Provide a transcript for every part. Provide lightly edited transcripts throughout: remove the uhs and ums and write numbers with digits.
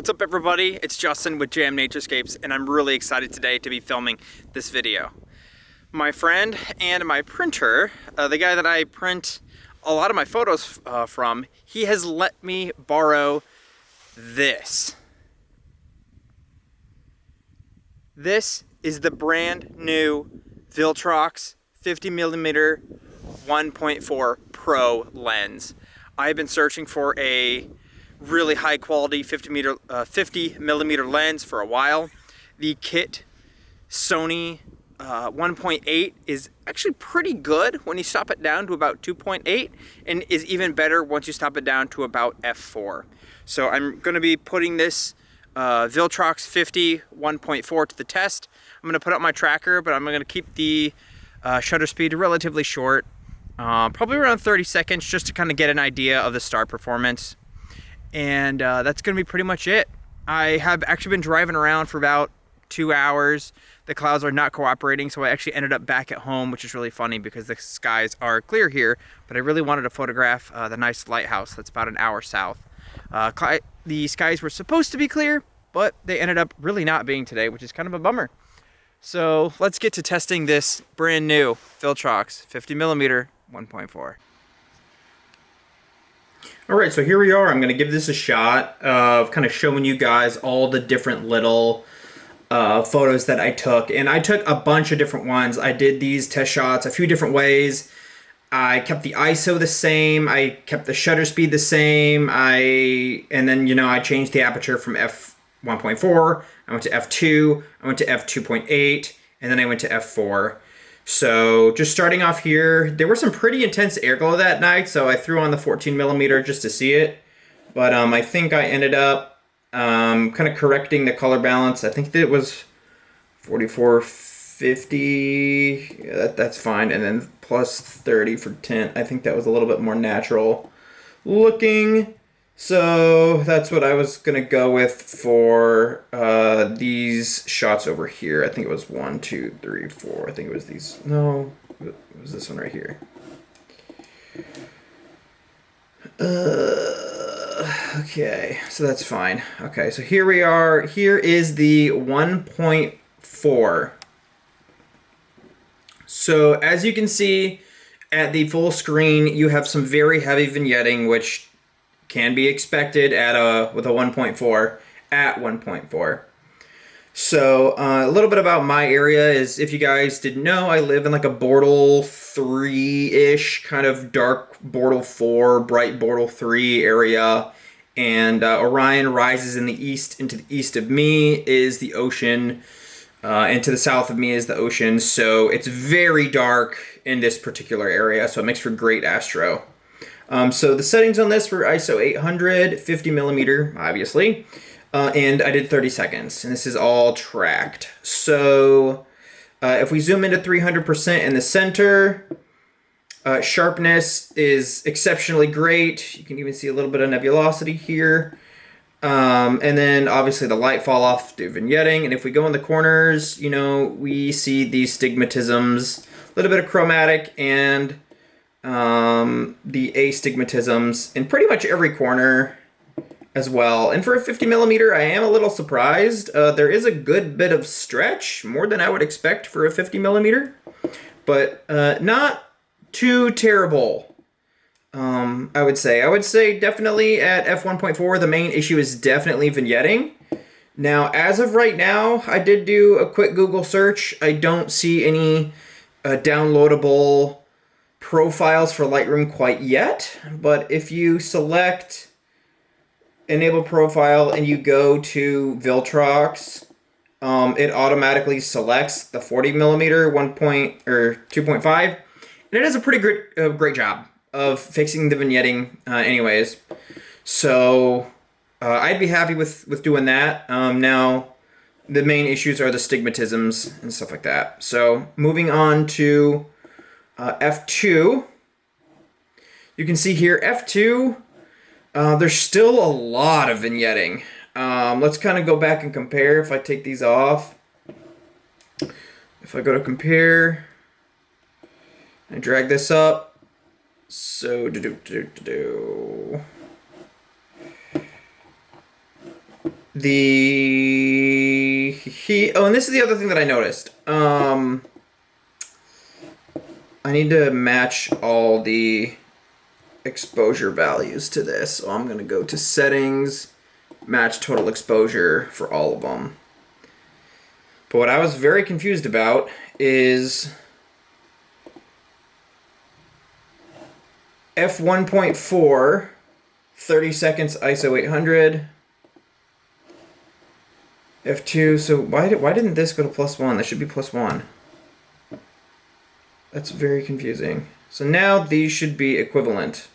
What's up everybody? It's Justin with JM Naturescapes and I'm really excited today to be filming this video. My friend and my printer, the guy that I print a lot of my photos from, he has let me borrow this. This is the brand new Viltrox 50mm 1.4 Pro lens. I've been searching for a really high quality 50mm lens for a while. The kit Sony 1.8 is actually pretty good when you stop it down to about 2.8 and is even better once you stop it down to about f4. So I'm going to be putting this Viltrox 50 1.4 to the test. I'm going to put up my tracker, but I'm going to keep the shutter speed relatively short, probably around 30 seconds, just to kind of get an idea of the star performance. And that's going to be pretty much it. I have actually been driving around for about 2 hours. The clouds are not cooperating, so I actually ended up back at home, which is really funny because the skies are clear here, but I really wanted to photograph the nice lighthouse that's about an hour south. The skies were supposed to be clear, but they ended up really not being today, which is kind of a bummer. So let's get to testing this brand new Viltrox 50mm 1.4. All right, so here we are. I'm going to give this a shot of kind of showing you guys all the different little photos that I took. And I took a bunch of different ones. I did these test shots a few different ways. I kept the ISO the same. I kept the shutter speed the same. And then, I changed the aperture from f1.4. I went to f2. I went to f2.8. And then I went to f4. So just starting off here, there was some pretty intense airglow that night, so I threw on the 14mm just to see it. But I think I ended up kind of correcting the color balance. I think that it was 4450. Yeah, that's fine. And then plus 30 for tint. I think that was a little bit more natural looking. So that's what I was going to go with for these shots over here. I think it was 1, 2, 3, 4. I think it was these. No, it was this one right here. Okay, so that's fine. Okay, so here we are. Here is the 1.4. So as you can see at the full screen, you have some very heavy vignetting, which can be expected with a 1.4 at 1.4. So a little bit about my area is, if you guys didn't know, I live in like a Bortle 3-ish, kind of dark Bortle 4, bright Bortle 3 area. And Orion rises in the east. And to the east of me is the ocean. And to the south of me is the ocean. So it's very dark in this particular area. So it makes for great astro. So the settings on this were ISO 800, 50mm, obviously, and I did 30 seconds, and this is all tracked. So if we zoom into 300% in the center, sharpness is exceptionally great. You can even see a little bit of nebulosity here. And then obviously the light fall off through vignetting, and if we go in the corners, we see these stigmatisms, a little bit of chromatic, and the astigmatisms in pretty much every corner as well. And for a 50mm, I am a little surprised. There is a good bit of stretch, more than I would expect for a 50mm, but not too terrible. I would say definitely at f1.4, the main issue is definitely vignetting. Now, as of right now, I did do a quick Google search. I don't see any downloadable profiles for Lightroom quite yet, but if you select enable profile and you go to Viltrox, it automatically selects the 40mm 2.5, and it does a pretty great job of fixing the vignetting anyways. So I'd be happy with doing that. Now the main issues are the stigmatisms and stuff like that. So moving on to f2, you can see here f2, there's still a lot of vignetting. Let's kind of go back and compare. If I take these off, if I go to compare and drag this up, so and this is the other thing that I noticed. I need to match all the exposure values to this. So I'm going to go to settings, match total exposure for all of them. But what I was very confused about is f1.4, 30 seconds ISO 800. f2, so why didn't this go to +1? That should be +1. That's very confusing. So now these should be equivalent.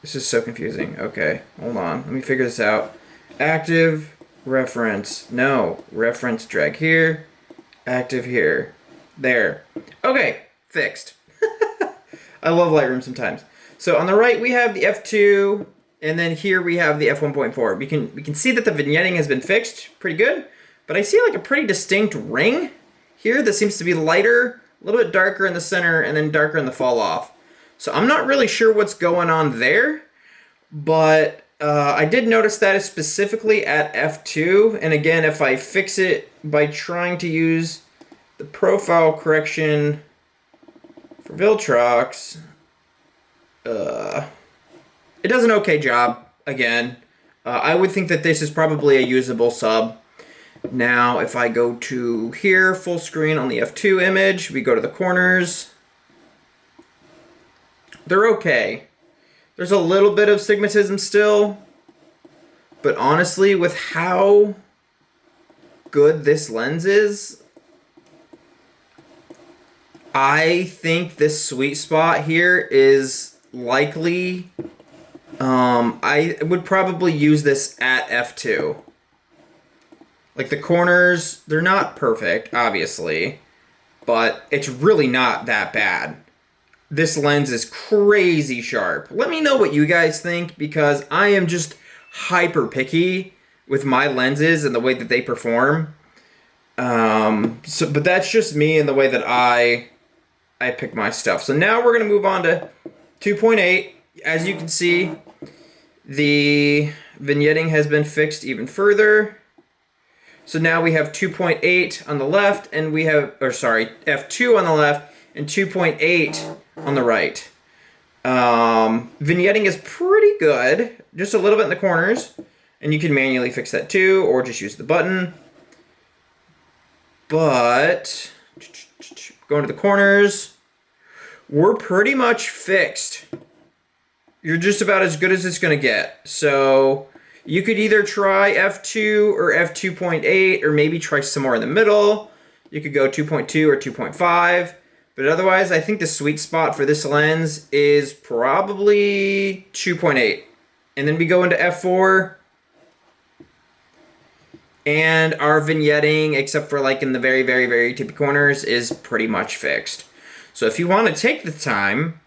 This is so confusing. Okay, hold on. Let me figure this out. Active, reference. No, reference, drag here. Active here. There. Okay, fixed. I love Lightroom sometimes. So on the right we have the f2, and then here we have the f1.4. We can see that the vignetting has been fixed pretty good, but I see like a pretty distinct ring here that seems to be lighter, a little bit darker in the center, and then darker in the fall off. So I'm not really sure what's going on there, but I did notice that is specifically at f2. And again, if I fix it by trying to use the profile correction for Viltrox, it does an okay job, again. I would think that this is probably a usable sub. Now, if I go to here, full screen on the f2 image, we go to the corners. They're okay. There's a little bit of stigmatism still, but honestly, with how good this lens is, I think this sweet spot here is likely, I would probably use this at f2. Like the corners, they're not perfect, obviously, but it's really not that bad. This lens is crazy sharp. Let me know what you guys think, because I am just hyper picky with my lenses and the way that they perform. But that's just me and the way that I pick my stuff. So now we're gonna move on to 2.8. As you can see, the vignetting has been fixed even further. So now we have 2.8 on the left, and we have, f2 on the left and 2.8 on the right. Vignetting is pretty good, just a little bit in the corners, and you can manually fix that too, or just use the button. But going to the corners, we're pretty much fixed. You're just about as good as it's gonna get. So you could either try f2 or f2.8, or maybe try somewhere in the middle. You could go 2.2 or 2.5. But otherwise, I think the sweet spot for this lens is probably 2.8. And then we go into f4. And our vignetting, except for like in the very, very, very tippy corners, is pretty much fixed. So if you want to take the time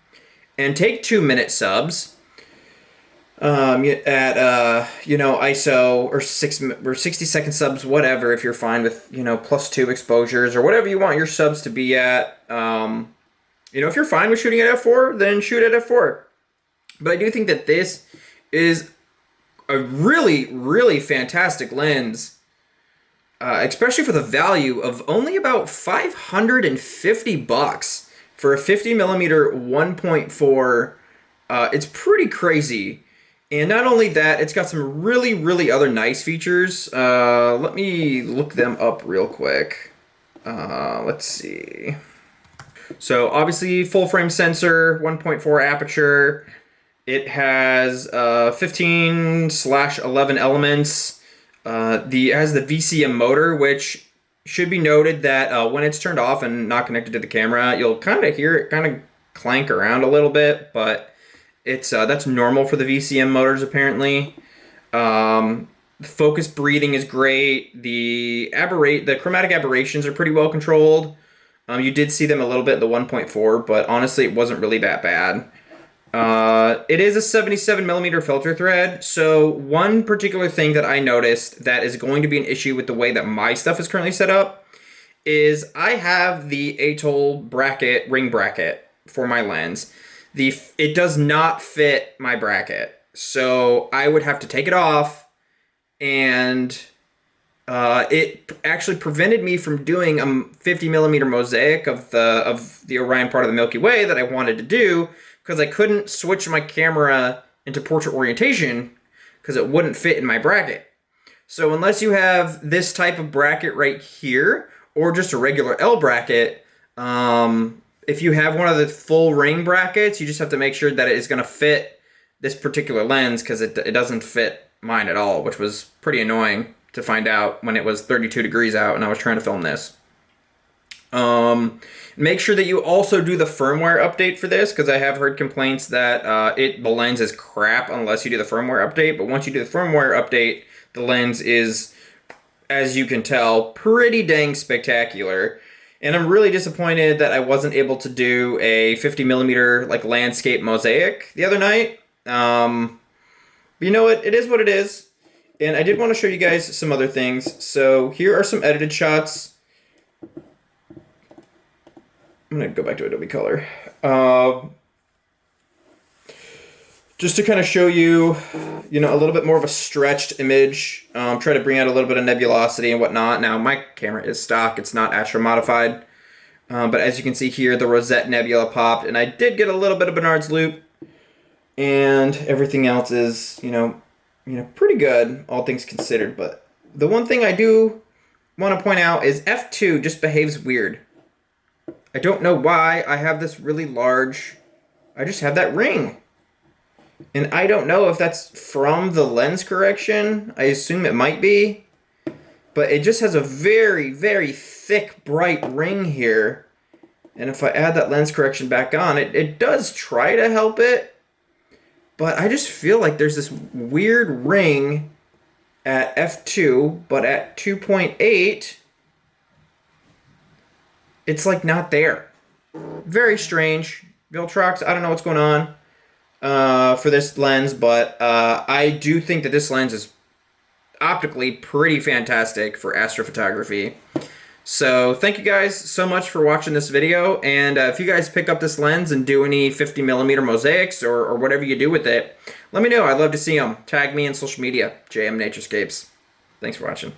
and take 2-minute subs at ISO or 60-second subs, whatever, if you're fine with +2 exposures or whatever you want your subs to be at. If you're fine with shooting at f4, then shoot at f4. But I do think that this is a really, really fantastic lens, especially for the value of only about $550 for a 50mm 1.4. It's pretty crazy. And not only that, it's got some really, really other nice features. Let me look them up real quick. Let's see. So obviously full frame sensor, 1.4 aperture. It has 15/11 elements. It has the VCM motor, which should be noted that when it's turned off and not connected to the camera, you'll kind of hear it kind of clank around a little bit, but it's that's normal for the VCM motors apparently. Focus breathing is great. The chromatic aberrations are pretty well controlled. You did see them a little bit in the 1.4, but honestly, it wasn't really that bad. It is a 77mm filter thread, so one particular thing that I noticed that is going to be an issue with the way that my stuff is currently set up is I have the Atoll ring bracket for my lens. It does not fit my bracket. So I would have to take it off, and it actually prevented me from doing a 50 millimeter mosaic of the Orion part of the Milky Way that I wanted to do, because I couldn't switch my camera into portrait orientation because it wouldn't fit in my bracket. So unless you have this type of bracket right here, or just a regular L bracket, if you have one of the full ring brackets, you just have to make sure that it is going to fit this particular lens, because it doesn't fit mine at all, which was pretty annoying to find out when it was 32 degrees out and I was trying to film this. Make sure that you also do the firmware update for this, because I have heard complaints that the lens is crap unless you do the firmware update. But once you do the firmware update, the lens is, as you can tell, pretty dang spectacular. And I'm really disappointed that I wasn't able to do a 50 millimeter like landscape mosaic the other night. But you know what? It is what it is. And I did want to show you guys some other things. So here are some edited shots. I'm going to go back to Adobe Color. Just to kind of show you, a little bit more of a stretched image. Try to bring out a little bit of nebulosity and whatnot. Now, my camera is stock. It's not Astro modified. But as you can see here, the Rosette Nebula popped. And I did get a little bit of Bernard's Loop. And everything else is, pretty good, all things considered. But the one thing I do want to point out is f2 just behaves weird. I don't know why I have this really large, I just have that ring. And I don't know if that's from the lens correction. I assume it might be. But it just has a very, very thick, bright ring here. And if I add that lens correction back on, it does try to help it. But I just feel like there's this weird ring at f2, but at 2.8, it's like not there. Very strange. Viltrox, I don't know what's going on for this lens, but I do think that this lens is optically pretty fantastic for astrophotography. So thank you guys so much for watching this video, and if you guys pick up this lens and do any 50 millimeter mosaics or whatever you do with it, let me know. I'd love to see them. Tag me in social media, JM Naturescapes. Thanks for watching.